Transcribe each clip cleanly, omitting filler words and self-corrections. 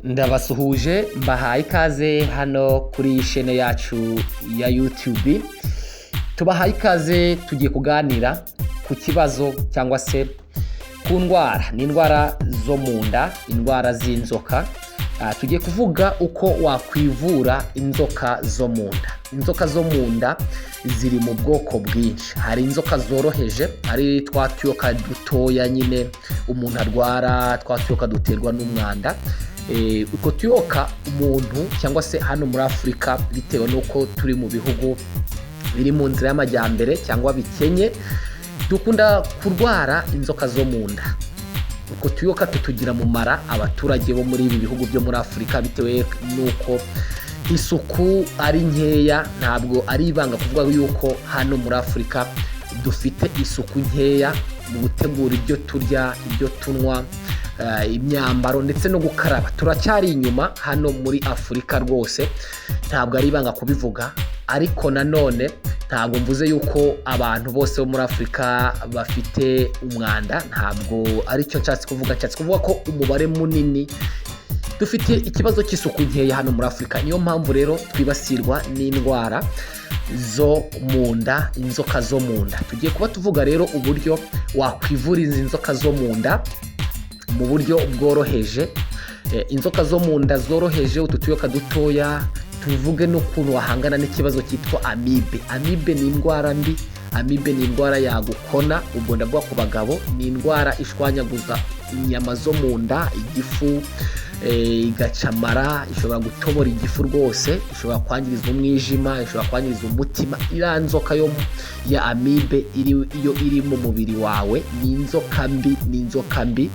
Ndabasuhuje mbahaye ikaze hano kuri chaîne yacu ya YouTube. Tubahaye ikaze tugiye kuganira ku kibazo cyangwa se ku ndwara, ni indwara zo munda, indwara z'inzoka. Tugiye kuvuga uko wakwivura inzoka zo munda. Inzoka zo munda ziri mu bwoko bwinshi. Hari inzoka zoroheje, hari twa tuyoka dutoya nyine umuntu arwara, twa tuyoka duterwa n'umwanda. Uko tuyoka umuntu cyangwa se hano muri Afurika, bitewe nuko turi mu bihugu biri mu nzira y'amajyambere cyangwa bikenye, dukunda kurwara inzoka zo munda. Uko tuyoka tutugira mu mara abaturage bo muri ibi bihugu byo muri Afurika, bitewe nuko isuku ari nkeya. Ntabwo ari ibanga kuvuga yuko hano muri Afurika dufite isuku nkeya mu gutegura ibyo turya, ibyo tunywa, imyambaro ndetse no gukaraba. Turacyari inyuma hano muri Afurika rwose, ntabwo ari ibanga kubivuga. Ariko nanone ntabwo mvuze yuko abantu bose bo muri Afurika bafite umwanda, ntabwo ari cyo nshatse kuvuga. Nshatse kuvuga ko umubare munini dufite ikibazo cy'isuku nkeya hano muri Afurika. Niyo mpamvu rero twibasirwa n'indwara zo munda, inzoka zo munda. Tugiye kuba tuvuga rero uburyo wakwivura izi inzoka zo munda mu buryo bworoheje. Inzoka zo munda zoroheje, utu tuyoka dutoya. Tuvuge n'ukuntu wahangana n'ikibazo cyitwa AMIBE. AMIBE ni indwara mbi. AMIBE ni indwara yagukona, ubwo ndavuga ku bagabo. Ni indwara ishwanyaguza inyama zo mu nda, igifu, igacamara, ishobora gutobora igifu rwose, ishobora kwangiriza umwijima, ishobora kwangiriza umutima. Iriya nzoka ya AMIBE iyo iri mu mubiri wawe ni inzoka mbi, ni inzoka mbi.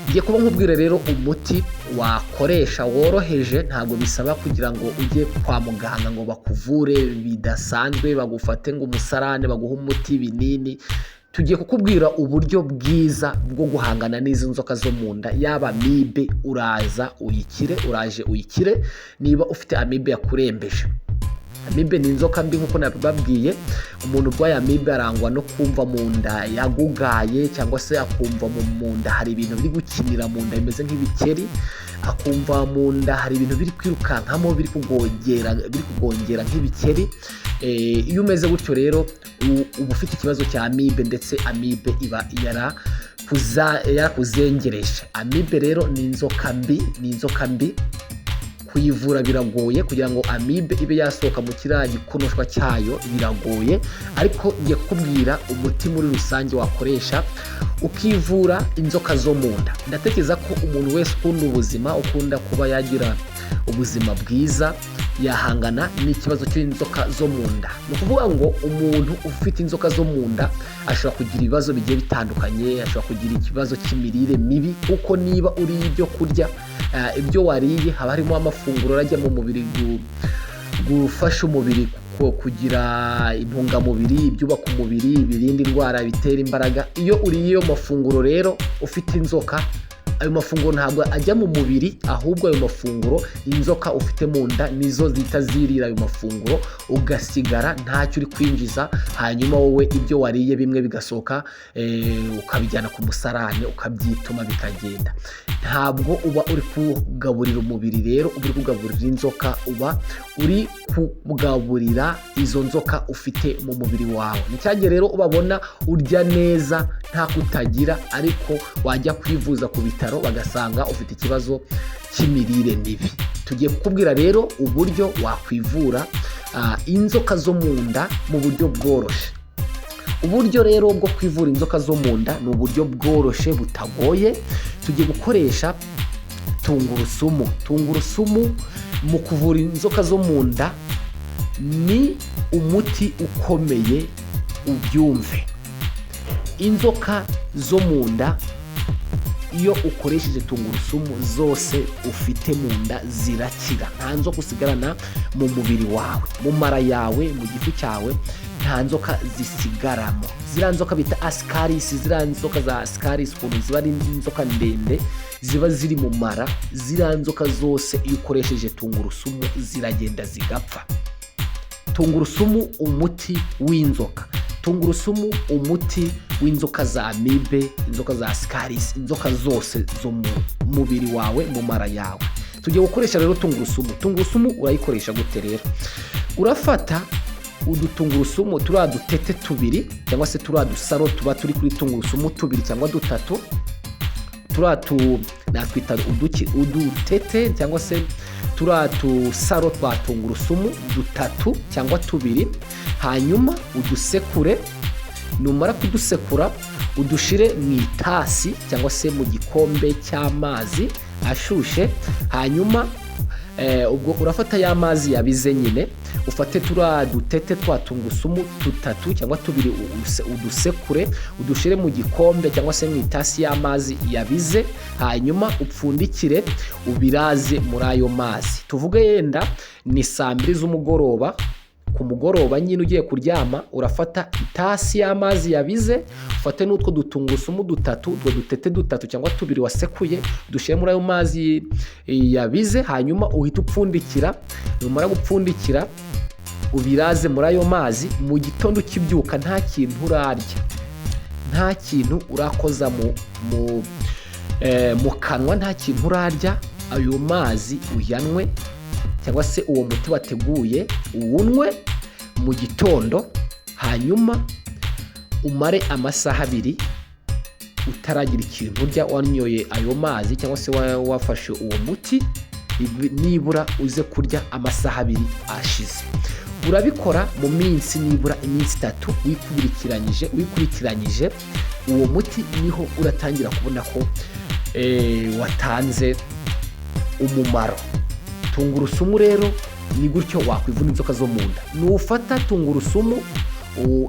Ngiye kuba nkubwira rero umuti wakoresha woroheje. Ntabwo bisaba kugira ngo ujye kwa muganga ngo bakuvure bidasanzwe, bagufate ngo umusarane, baguhe umuti, binini. Tugiye kukubwira uburyo bwiza bwo guhangana n'izo nzoka zo mu nda. Yaba AMIBE uraje uyikire niba ufite AMIBE yakurembeje. AMIBE ni inzoka mbi nk'uko nabibabwiye. Umuntu urwaye AMIBE arangwa no kumva mu nda yagugaye, cyangwa se akumva mu nda hari ibintu biri gukinira mu nda bimeze nk'ibikeri, akumva mu nda hari ibintu biri kwirukankamo, biri kugongera nk'ibikeri. Iyo umeze gutyo rero uba ufite ikibazo cya AMIBE, ndetse AMIBE iba yarakuzengereje. AMIBE rero ni inzoka mbi, ni inzoka mbi. Kuyivura biragoye, kugira ngo AMIBE ibe yasohoka mu kiriya gikonoshwa cyayo biragoye. Ariko ngiye kukubwira umuti muri rusange wakoresha ukivura inzoka zo mu nda. Ndatekereza ko umuntu wese ukunda ubuzima, ukunda kuba yagira ubuzima bwiza, yahangana n'ikibazo cy'inzoka zo mu nda. Ni ukuvuga ngo umuntu ufite inzoka zo mu nda ashobora kugira ibibazo bigiye bitandukanye. Ashobora kugira ikibazo cy'imirire mibi, kuko niba uriye ibyo kurya, ibyo wariye haba harimo amafunguro ajya mu mubiri gufasha umubiri kugira intungamubiri, ibyubaka umubiri, ibirinda indwara, bitera imbaraga. Iyo uriye ayo mafunguro rero ufite inzoka, ayo mafunguro ntabwo ajya mu mubiri, ahubwo ayo mafunguro inzoka ufite mu nda nizo zita zirira ayo mafunguro, ugasigara ntacyo uri kwinjiza. Hanyuma wowe ibyo wariye bimwe bigasohoka, ukabijyana ku musarane, ukabyituma bikagenda. Ntabwo uba uri kugaburira umubiri rero, uba uri kugaburira inzoka, uba uri kugaburira izo nzoka ufite mu mubiri wawe. Ni cyagiye rero ubabona urya neza nta kutagira, ariko wajya kwivuza ku bitaro bagasanga ufite ikibazo cy'imirire mibi. Tugiye kukubwira rero uburyo wakwivura inzoka zo mu nda mu buryo bworoshye. Uburyo rero bwo kwivura inzoka zo mu nda ni uburyo bworoshye butagoye. Tugiye gukoresha tungurusumu. Tungurusumu mu kuvura inzoka zo mu nda ni umuti ukomeye, ubyumve. Inzoka zo mu nda iyo ukoresheje tungurusumu zose ufite mu nda zirakira. Nta nzoka usigarana mu mubiri wawe, mu mara yawe, mu gifu cyawe, nta nzoka zisigaramo. Ziriya nzoka bita Ascaris, ziriya nzoka za Ascaris ukuntu ziba ari inzoka ndende ziba ziri mu mara, ziriya nzoka zose iyo ukoresheje tungurusumu ziragenda zigapfa. Tungurusumu umuti w'inzoka. Tungurusumu umuti w'inzoka za AMIBE, inzoka za Ascaris, inzoka zose zo mu mubiri wawe, mu mara yawe. tugiye gukoresha rero tungurusumu urayikoresha gute rero? Urafata udutungurusumu turiya dutete tubiri cyangwa se turiya dusaro tuba turi kuri tungurusumu tubiri cyangwa dutatu, turiya natwita udutete cyangwa se turiya tusaro twa tungurusumu dutatu cyangwa tubiri, hanyuma udusekure. Numara kudusekura udushire mu itasi cyangwa se mu gikombe cy'amazi ashushe, hanyuma ubwo urafata ya mazi yabize nyine, ufate turiya dutete twa tungurusumu dutatu cyangwa tubiri udusekure udushire mu gikombe cyangwa se mu itasi y'amazi yabize, hanyuma upfundikire ubiraze muri ayo mazi. Tuvuge yenda ni 2:00 z'umugoroba, ku mugoroba nyine ugiye kuryama urafata itasi y'amazi yabize, ufate n'utwo dutungurusumu dutatu, utwo dutete dutatu cyangwa tubiri wasekuye dushire muri ayo mazi yabize, hanyuma uhita upfundikira. Numara gupfundikira ubiraze muri ayo mazi. Mu gitondo ukibyuka nta kintu urarya, nta kintu urakoza mu kanwa, nta kintu urarya. Ayo mazi uyanwe cyangwa se uwo muti wateguye uwunwe mu gitondo, hanyuma umare amasaha 2 utaragira ikintu urya wanyoye ayo mazi cyangwa se wafashe uwo muti, nibura uze kurya amasaha 2 ashize. Urabikora mu minsi nibura iminsi 3 wikurikiranyije uwo muti, niho uratangira kubona ko watanze umumaro. Tungurusumu rero ni gutyo wakwivuna inzoka zo mu nda. Nufata tungurusumu,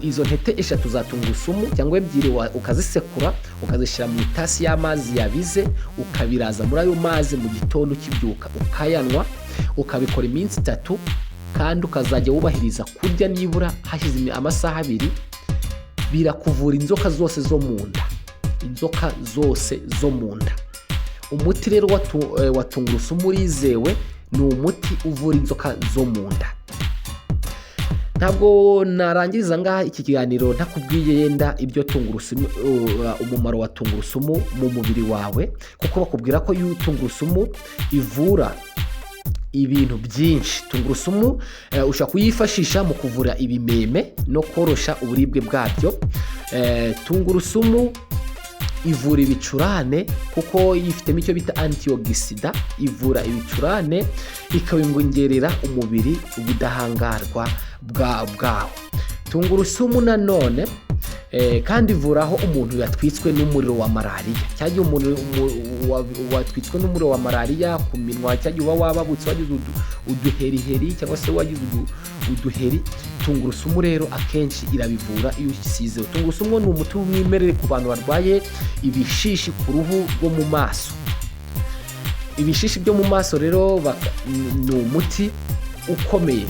izo ntete 3 za tungurusumu cyangwa 2 ukazisekura ukazishyira mu itasi y'amazi yabize, ukabiraza muri ayo mazi mu gitondo ukibyuka ukayanwa, ukabikora iminsi 3, kandi ukazajya wubahiriza kurya nibura hashize amasaha 2. Birakuvura inzoka zose zo mu nda, inzoka zose zo mu nda. Umuti rero wa tungurusumu urizewe, ni umuti uvura inzoka zo mu nda. Ntabwo narangiriza ngaha iki kiganiro ntakubwiye yenda ibyo tungurusumu, umumaro wa tungurusumu mu mubiri wawe, kuko bakubwira ko tungurusumu ivura ibintu byinshi. Tungurusumu ushobora kuyifashisha mu kuvura ibimeme no korosha uburibwe bwabyo. Tungurusumu ivura ibicurane kuko yifitemo icyo bita antioxida, ivura ibicurane, ikabingongerera umubiri ubudahangarwa bwawo. Tungurusumu nanone kandi ivuraho umuntu yatwitswe n'umuriro wa malariya. Cyagiye umuntu watwitswe n'umuriro wa malariya ku minwa, cyagiye uba wababutse wagize uduheriheri cyangwa se wagize uduheri, tungurusumu rero akenshi irabivura iyo usizeho. Tungurusumu ni umuti w'umwimerere ku bantu barwaye ibishishi ku ruhu rwo mu maso. Ibishishi byo mu maso rero ni umuti ukomeye.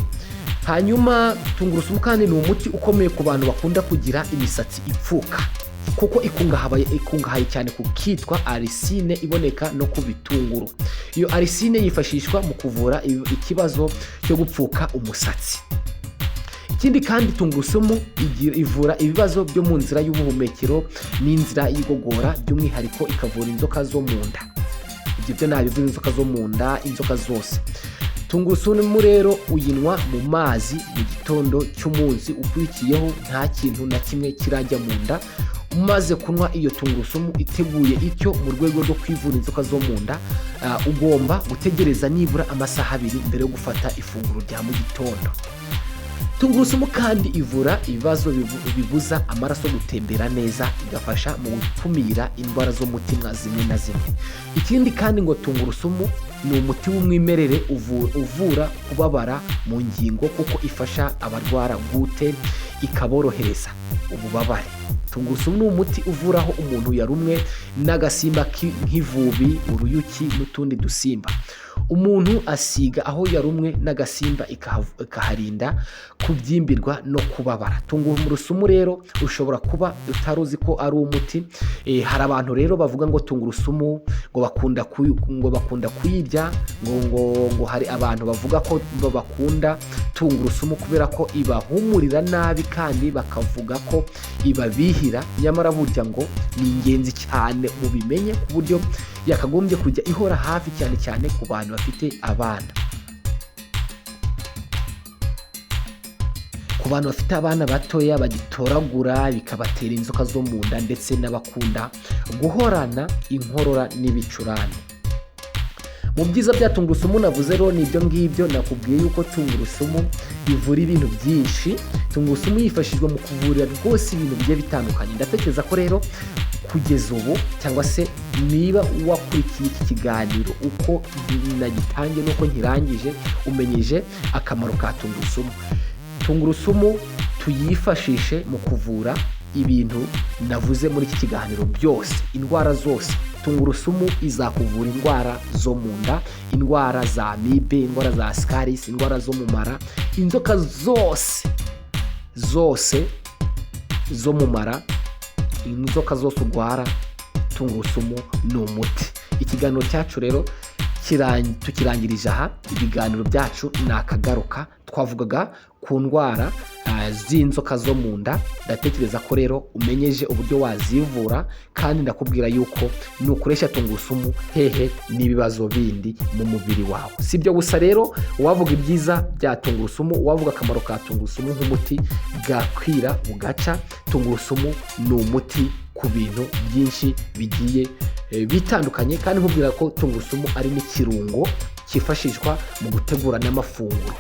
Hanyuma tungurusumu kandi ni umuti ukomeye ku bantu bakunda kugira imisatsi ipfuka, kuko ikungahaye cyane ku kitwa arisine iboneka no ku bitunguru. Iyo arisine yifashishwa mu kuvura ikibazo cyo gupfuka umusatsi. Ikindi kandi tungurusumu ivura ibibazo byo mu nzira y'ubuhumekero n'inzira y'igogora, by'umwihariko ikavura inzoka zo mu nda. Ibyo byo nabivura inzoka zo mu nda, inzoka zose. Tungurusumu rero uyinywa mu mazi mu gitondo cy'umunsi ukurikiyeho, nta kintu na kimwe kirajya mu nda. Umaze kunywa iyo tungurusumu iteguye ityo mu rwego rwo kwivura inzoka zo mu nda, ugomba gutegereza nibura amasaha 2 mbere yo gufata ifunguro rya mu gitondo. Tungurusumu kandi ivura ibibazo bibuza amaraso gutembera neza, igafasha mu gukumira indwara z'umutima zimwe na zimwe. Ikindi kandi ngo tungurusumu ni umuti w'umwimerere uvura kubabara mu ngingo, kuko ifasha abarwara gute, ikaborohereza ububabare. Tungurusumu ni umuti uvuraho umuntu yarumwe n'agasimba nk'ivubi, uruyuki n'utundi dusimba. Umuntu asiga aho yarumwe n'agasimba ikaharinda kubyimbirwa no kubabara. Tungurusumu rero ushobora kuba utaruzi ko ari umuti. Hari abantu rero bavuga ngo tungurusumu ngo bakunda kuyirya, ngo hari abantu bavuga ko bakunda tungurusumu kubera ko ibahumurira nabi, kandi bakavuga ko ibabihira. Nyamara burya ngo ni ingenzi cyane mubimenye, ku buryo yakagombye kujya ihora hafi cyane cyane ku bantu bafite abana. Ku bantu bafite abana batoya bagitoragura bikabatera inzoka zo mu nda, ndetse n'abakunda guhorana inkorora n'ibicurane. Mu byiza bya tungurusumu navuze rero ni ibyo ngibyo. Nakubwiye yuko tungurusumu ivura ibintu byinshi. Tungurusumu yifashishwa mu kuvura rwose ibintu bigiye bitandukanye. Ndatekereza ko rero kugeza ubu, cyangwa se niba wakurikiye iki kiganiro uko nagitangiye nuko nkirangije, umenyeje akamaro ka tungurusumu. Tungurusumu tuyifashishe mu kuvura ibintu navuze muri iki kiganiro byose, indwara zose. Tungurusumu izakuvura indwara zo mu nda, indwara za AMIBE, indwara za Ascaris, indwara zo mu mara, inzoka zose zo mu mara, inzoka zose urwara, tungurusumu ni umuti. Ikiganiro cyacu rero tukirangirije aha. Ibiganiro byacu ni akagaruka. Twavugaga ku ndwara z'inzoka zo mu nda. Ndatekereza ko rero umenyeje uburyo wazivura, kandi ndakubwira yuko nukoresha tungurusumu hehe n'ibibazo bindi mu mubiri wawe. Si ibyo gusa rero, wavuga ibyiza bya tungurusumu, wavuga akamaro ka tungurusumu nk'umuti bwakwira bugaca. Tungurusumu ni umuti ku bintu byinshi bigiye bitandukanye, kandi nkubwira ko tungurusumu ari n'ikirungo cyifashishwa mu gutegura n'amafunguro.